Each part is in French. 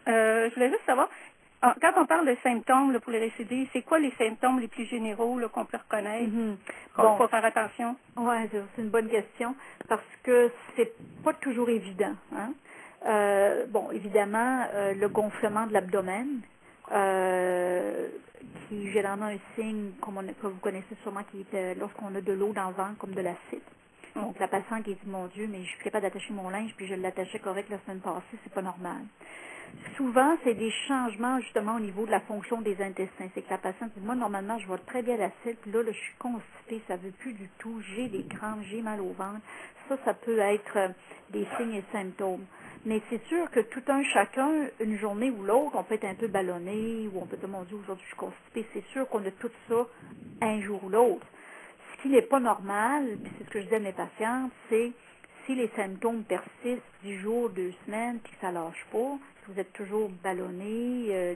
Je voulais juste savoir, quand on parle de symptômes là, pour les récidives, c'est quoi les symptômes les plus généraux là, qu'on peut reconnaître? Bon, Faut faire attention. ouais, c'est une bonne question parce que c'est pas toujours évident. Hein? Bon, évidemment, le gonflement de l'abdomen, qui est généralement un signe, que vous connaissez sûrement, qui est lorsqu'on a de l'eau dans le ventre, comme de l'acide. Donc, la patiente qui dit, mon Dieu, mais je suis capable d'attacher mon linge, puis je l'attachais correct la semaine passée, c'est pas normal. Souvent, c'est des changements justement au niveau de la fonction des intestins. C'est que la patiente dit, moi, normalement, je vois très bien l'acide, puis là, je suis constipée, ça ne veut plus du tout, j'ai des crampes, j'ai mal au ventre. Ça peut être des signes et symptômes. Mais c'est sûr que tout un chacun, une journée ou l'autre, on peut être un peu ballonné, ou on peut dire, mon Dieu, aujourd'hui, je suis constipée. C'est sûr qu'on a tout ça un jour ou l'autre. Ce qui n'est pas normal, puis c'est ce que je dis à mes patientes, c'est si les symptômes persistent 10 jours, 2 semaines, puis que ça lâche pas, si vous êtes toujours ballonné,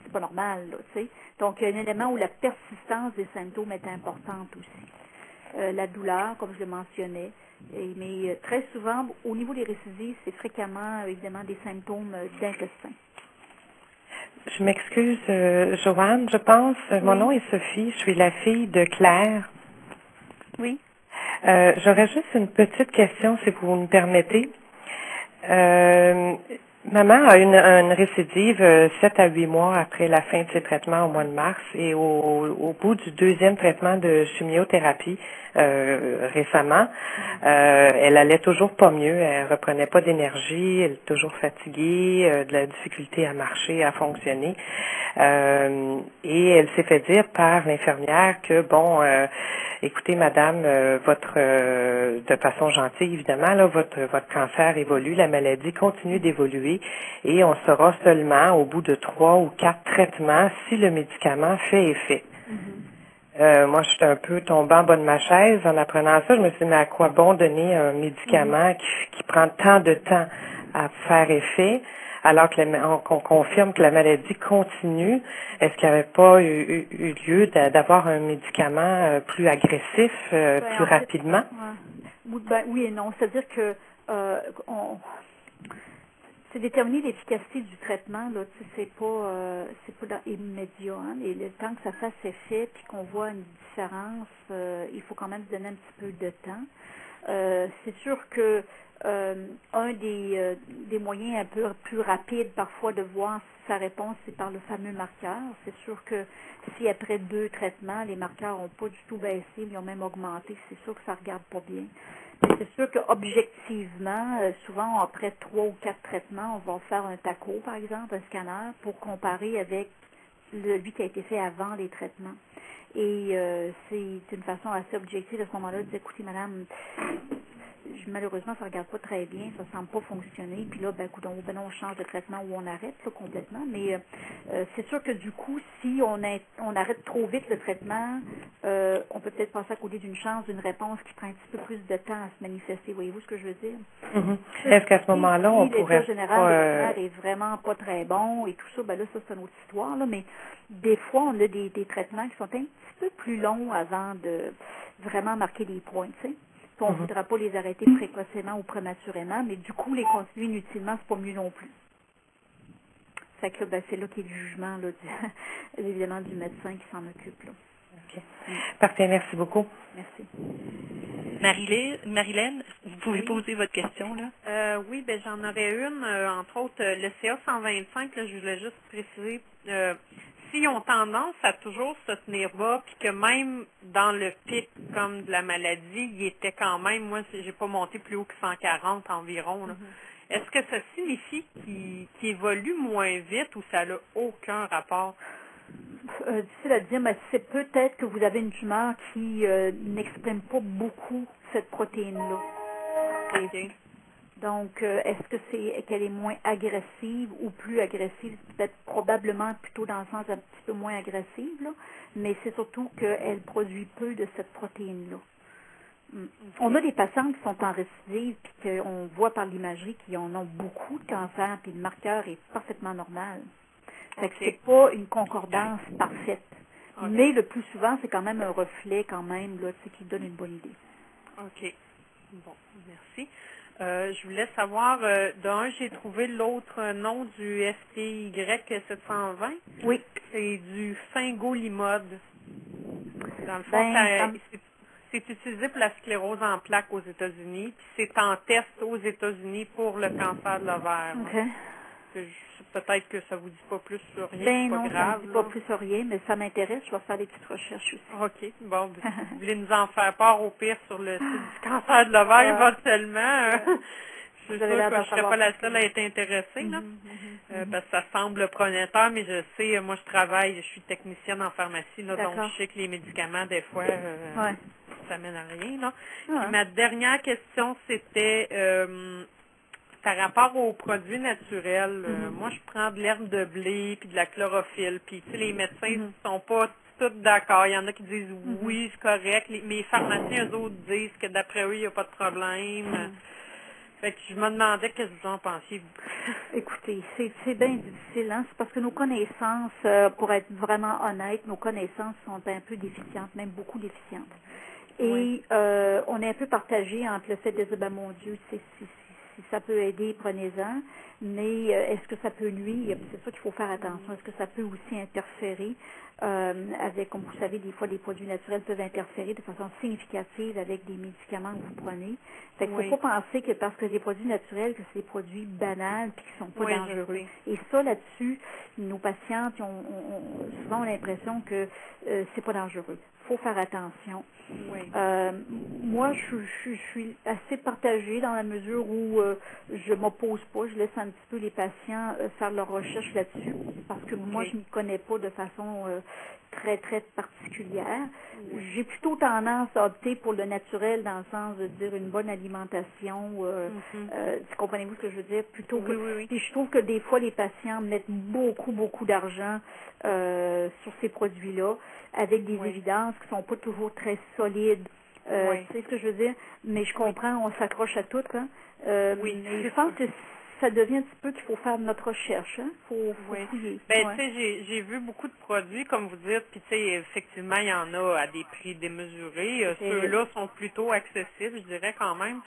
c'est pas normal, là, tu sais. Donc, il y a un élément où la persistance des symptômes est importante aussi. La douleur, comme je le mentionnais, mais très souvent, au niveau des récidives, c'est fréquemment, évidemment, des symptômes d'intestin. Je m'excuse, Joanne, je pense. Mon nom est Sophie, je suis la fille de Claire. Oui. J'aurais juste une petite question, si vous me permettez. Maman a une récidive 7 à 8 mois après la fin de ses traitements au mois de mars et au bout du deuxième traitement de chimiothérapie récemment, elle allait toujours pas mieux, elle reprenait pas d'énergie, elle est toujours fatiguée, de la difficulté à marcher, à fonctionner. Et elle s'est fait dire par l'infirmière que bon, écoutez madame, de façon gentille évidemment, là, votre cancer évolue, la maladie continue d'évoluer et on saura seulement au bout de 3 ou 4 traitements si le médicament fait effet. Moi, je suis un peu tombée en bas de ma chaise en apprenant ça. Je me suis dit, mais à quoi bon donner un médicament qui prend tant de temps à faire effet, alors que qu'on confirme que la maladie continue? Est-ce qu'il n'y avait pas eu lieu d'avoir un médicament plus agressif, plus rapidement? Oui et non. C'est-à-dire que c'est déterminer l'efficacité du traitement, là, tu sais, c'est pas immédiat, hein. Et le temps que ça fasse effet, puis qu'on voit une différence, il faut quand même se donner un petit peu de temps. C'est sûr que un des moyens un peu plus rapides parfois de voir sa réponse, c'est par le fameux marqueur. C'est sûr que si après 2 traitements, les marqueurs n'ont pas du tout baissé, mais ils ont même augmenté, c'est sûr que ça ne regarde pas bien. Mais c'est sûr qu'objectivement, souvent après 3 ou 4 traitements, on va faire un TACO, par exemple, un scanner, pour comparer avec lui qui a été fait avant les traitements. Et c'est une façon assez objective à ce moment-là de dire, écoutez, madame, malheureusement, ça ne regarde pas très bien, ça ne semble pas fonctionner. Puis là, ben, on change de traitement ou on arrête là, complètement. Mais c'est sûr que du coup, si on arrête trop vite le traitement, on peut peut-être passer à côté d'une chance, d'une réponse qui prend un petit peu plus de temps à se manifester. Voyez-vous ce que je veux dire? Est-ce qu'à ce moment-là, on pourrait l'état général de la mère est vraiment pas très bon et tout ça, ben là, ça, c'est une autre histoire. Là, mais des fois, on a des traitements qui sont un petit peu plus longs avant de vraiment marquer des points, tu sais. On ne voudra pas les arrêter précocement ou prématurément, mais du coup, les continuer inutilement, c'est pas mieux non plus. Fait que ben, c'est là qu'il y a le jugement, là, évidemment, du médecin qui s'en occupe. Là. Okay. Parfait, merci beaucoup. Merci. Marilène, vous pouvez poser votre question, là? Oui, ben j'en aurais une, entre autres, le CA 125, là, je voulais juste préciser, s'ils ont tendance à toujours se tenir bas, puis que même dans le pic comme de la maladie, il était quand même, moi, j'ai pas monté plus haut que 140 environ, là. Est-ce que ça signifie qu'il évolue moins vite ou ça n'a aucun rapport? Difficile à dire, mais c'est peut-être que vous avez une tumeur qui n'exprime pas beaucoup cette protéine-là. Okay. Donc, est-ce que c'est qu'elle est moins agressive ou plus agressive? Peut-être probablement plutôt dans le sens un petit peu moins agressive, là, mais c'est surtout qu'elle produit peu de cette protéine-là. Okay. On a des patients qui sont en récidive puis qu'on voit par l'imagerie qu'ils en ont beaucoup de cancer, puis le marqueur est parfaitement normal. Fait que c'est pas une concordance parfaite. Okay. Mais le plus souvent, c'est quand même un reflet quand même, là, qui donne une bonne idée. OK. Bon, merci. Je voulais savoir, d'un, j'ai trouvé l'autre nom du SPY 720. Oui. C'est du fingolimod. Dans le fond, c'est utilisé pour la sclérose en plaques aux États-Unis, puis c'est en test aux États-Unis pour le cancer de l'ovaire. OK. Peut-être que ça vous dit pas plus sur rien, Ben c'est pas non, grave. ça me dit pas plus sur rien, mais ça m'intéresse. Je vais faire des petites recherches aussi. OK. Bon, si vous voulez nous en faire part au pire sur le site du cancer de l'ovaire éventuellement, je suis sûre que je ne serais pas la seule à être intéressée, là. Parce que ça semble prometteur, mais je sais, moi je suis technicienne en pharmacie, là, donc je sais que les médicaments, des fois, ça mène à rien, là. Puis ma dernière question, c'était par rapport aux produits naturels. Moi, je prends de l'herbe de blé puis de la chlorophylle, puis tu sais, les médecins ne sont pas tous d'accord. Il y en a qui disent oui, c'est correct. Mes pharmaciens, eux autres, disent que d'après eux, il n'y a pas de problème. Fait que je me demandais qu'est-ce que vous en pensiez, vous. Écoutez, c'est bien difficile, hein? C'est parce que nos connaissances, pour être vraiment honnête, nos connaissances sont un peu déficientes, même beaucoup déficientes. Et on est un peu partagé entre le fait de dire, ben mon Dieu, si ça peut aider, prenez-en, mais est-ce que ça peut nuire? C'est ça qu'il faut faire attention. Est-ce que ça peut aussi interférer avec, comme vous savez, des fois, les produits naturels peuvent interférer de façon significative avec des médicaments que vous prenez. Fait qu'il ne faut pas penser que parce que les produits naturels, que c'est des produits banals et qui ne sont pas dangereux. Et ça, là-dessus, nos patientes ont souvent l'impression que c'est pas dangereux. Il faut faire attention. Moi, je suis assez partagée dans la mesure où je m'oppose pas, je laisse un petit peu les patients faire leurs recherches là-dessus, parce que moi, je n'y connais pas de façon très, très particulière. J'ai plutôt tendance à opter pour le naturel dans le sens de dire une bonne alimentation. Comprenez-vous ce que je veux dire? Plutôt que, Puis je trouve que des fois, les patients mettent beaucoup, beaucoup d'argent sur ces produits-là, avec des évidences qui ne sont pas toujours très solides. Tu sais ce que je veux dire? Mais je comprends, on s'accroche à tout. Hein? Mais je pense que ça devient un petit peu qu'il faut faire notre recherche. Hein? Faut fouiller. Ben, tu sais, j'ai vu beaucoup de produits, comme vous dites, puis tu sais, effectivement, il y en a à des prix démesurés. Ceux-là sont plutôt accessibles, je dirais quand même.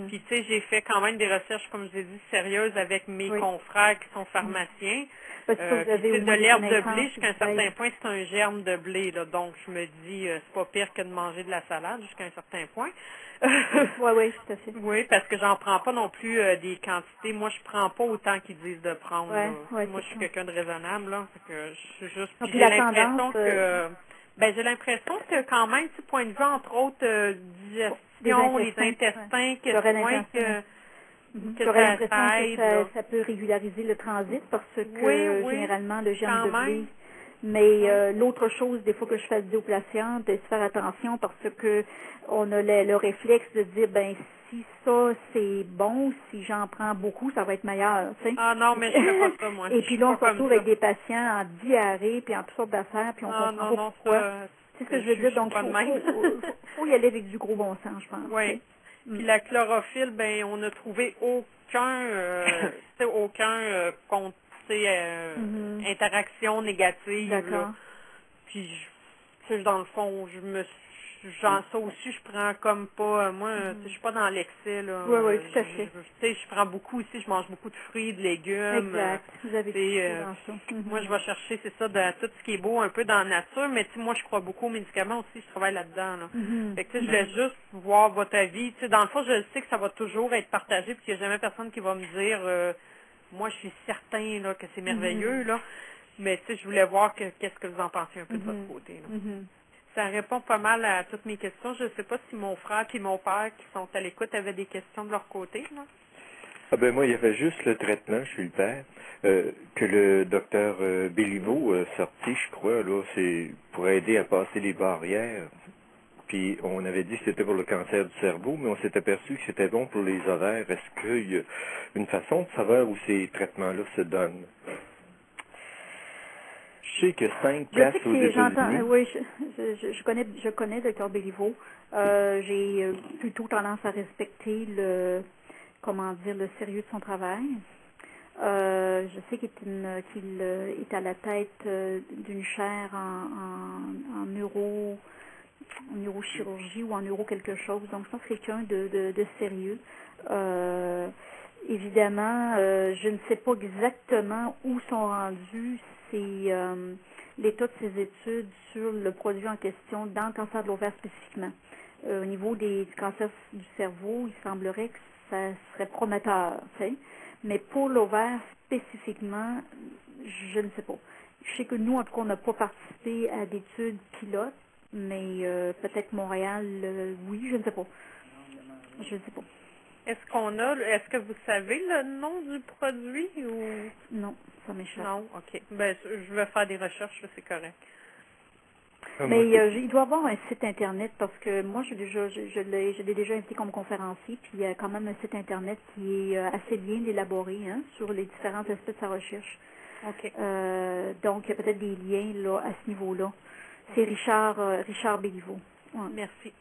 Puis tu sais, j'ai fait quand même des recherches, comme je l'ai dit, sérieuses avec mes confrères qui sont pharmaciens. Parce que vous avez de l'herbe de blé, jusqu'à un certain point, c'est un germe de blé. Là, donc, je me dis, c'est pas pire que de manger de la salade jusqu'à un certain point. Oui, tout à fait. Oui, parce que j'en prends pas non plus des quantités. Moi, je prends pas autant qu'ils disent de prendre. Moi, je suis quelqu'un de raisonnable. Là, que je suis juste. J'ai l'impression que... j'ai l'impression que quand même, du point de vue, entre autres, digestion, les intestins, J'aurais l'impression que ça peut régulariser le transit parce que généralement le germe de blé. Mais l'autre chose, des fois que je fais dire aux patients, de se faire attention parce que on a le réflexe de dire ben si ça c'est bon, si j'en prends beaucoup, ça va être meilleur. Tu sais. Ah non, mais je fais pas ça moi. Et puis là on se retrouve avec des patients en diarrhée puis en toutes sortes d'affaires puis on comprend pas pourquoi. C'est ce que je veux dire. Donc faut y aller avec du gros bon sens, je pense. Oui. Puis la chlorophylle, ben on n'a trouvé aucun interaction négative. D'accord. Puis dans le fond, ça aussi, je prends comme pas, moi, je suis pas dans l'excès, là. Oui, tout à fait. Je prends beaucoup aussi, je mange beaucoup de fruits, de légumes. Exact. Vous avez dans ça. Moi, je vais chercher, c'est ça, de tout ce qui est beau un peu dans la nature, mais moi, je crois beaucoup aux médicaments aussi, je travaille là-dedans, là. Fait que, je voulais juste voir votre avis. Dans le fond, je sais que ça va toujours être partagé, puis qu'il n'y a jamais personne qui va me dire, moi, je suis certain, là, que c'est merveilleux, là. Mais, je voulais voir qu'est-ce que vous en pensez un peu de votre côté, là. Ça répond pas mal à toutes mes questions. Je ne sais pas si mon frère et mon père qui sont à l'écoute avaient des questions de leur côté. Là. Ah ben moi, il y avait juste le traitement, je suis le père, que le docteur Béliveau a sorti, je crois, là, c'est pour aider à passer les barrières. Puis on avait dit que c'était pour le cancer du cerveau, mais on s'est aperçu que c'était bon pour les ovaires. Est-ce qu'il y a une façon de savoir où ces traitements-là se donnent? Je sais que 5 places aux États-Unis. Oui, je connais Dr. Béliveau. J'ai plutôt tendance à respecter le sérieux de son travail. Je sais qu'il est à la tête d'une chaire en neurochirurgie ou en neuro quelque chose. Donc, je pense que c'est quelqu'un de sérieux. Évidemment, je ne sais pas exactement où sont rendus l'état de ces études sur le produit en question dans le cancer de l'ovaire spécifiquement. Au niveau du cancer du cerveau, il semblerait que ça serait prometteur, tu sais. Mais pour l'ovaire spécifiquement, je ne sais pas. Je sais que nous, en tout cas, on n'a pas participé à d'études pilotes, mais peut-être Montréal, oui, je ne sais pas. Je ne sais pas. Est-ce que vous savez le nom du produit ou? Non, ça m'échappe. Non, OK. Ben, je vais faire des recherches, là, c'est correct. Mais il doit y avoir un site Internet parce que moi, je l'ai déjà invité comme conférencier, puis il y a quand même un site Internet qui est assez bien élaboré sur les différents aspects de sa recherche. OK. Donc, il y a peut-être des liens là, à ce niveau-là. C'est Richard Béliveau. Ouais. Merci.